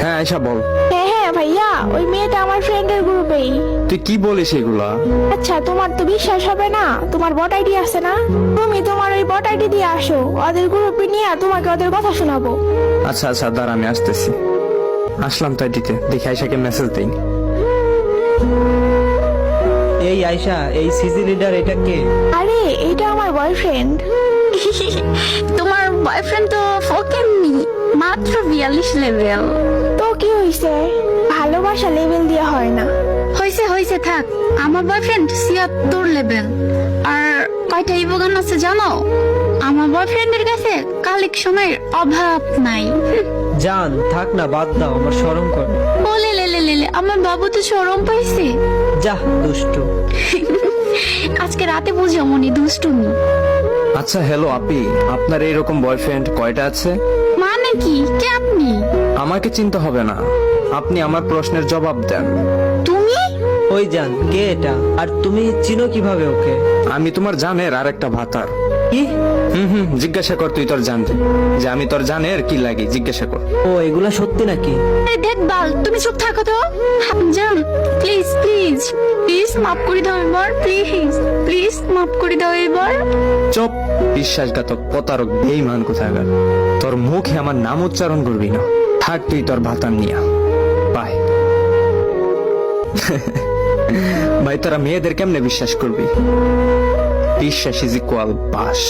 হ্যাঁ আয়শা বল। হ্যাঁ হ্যাঁ ভাইয়া, ওই মেয়েটা আমার ফ্রেন্ডের গ্রুপেই। তুই কি বলিস এগুলা? আচ্ছা তোমার তো বিশ্বাস হবে না, তোমার বট আইডি আছে না, তুমি তোমার ওই বট আইডি দিয়ে আসো, ওদের গ্রুপে নিয়ে তোমাকে ওদের কথা শোনাবো। আচ্ছা আচ্ছা দাঁড়া আমি আসতেছি। আসলাম তো এটিতে, দেখি আয়শাকে মেসেজ দেই। এই আয়শা, এই সিজি লিডার এটা কে? আরে এটা আমার বয়ফ্রেন্ড। তোমার বয়ফ্রেন্ড তো ফকেননি, মাত্র 42 লেভেল। তো কি হইছে, ভালোবাসা লেভেল দিয়ে হয় না। হয়েছে হয়েছে থাক, আমার বয়ফ্রেন্ড 76 লেভেল। আর কয়টা ইভোগান আছে জানো? আমার বয়ফ্রেন্ডের কাছে কালেকশনের অভাব নাই। জান থাক না, বাদ দাও, আমার শরম করে। বলে লে লে লে লে, আমার বাবু তো শরম পাইছে। যা দুষ্টু। আজকে রাতে বুঝো মনি দুষ্টুমি। আচ্ছা হ্যালো আপি, আপনার এইরকম বয়ফ্রেন্ড কয়টা আছে? মানে কি, কে আপনি? আমাকে চিনতে হবে না, আপনি আমার প্রশ্নের জবাব দেন। তুমি? ওই জান, কে এটা? আর তুমি চিনো কিভাবে ওকে? আমি তোমার জানের আর একটা ভাতার। কি? জিজ্ঞাসা কর তুই তোর জানতে, যে আমি তোর জানের কি লাগি, জিজ্ঞাসা কর। ও এগুলা সত্যি নাকি? আরে দেখ বাল, তুমি চুপ থাকো তো। জান প্লিজ প্লিজ প্লিজ মাফ করে দাও এবার, প্লিজ প্লিজ মাফ করে দাও এবার। চুপ, বিশ্বাসঘাতক প্রতারক বেঈমান কোথাকার। তোর মুখে আমার নাম উচ্চারণ করবি না, থাক তুই তোর ভাতার নিয়া। বাই। ভাই তোরা মেয়েদের কেমনে বিশ্বাস করবি? বিশ্বাস ইজ ইকুয়াল বাস।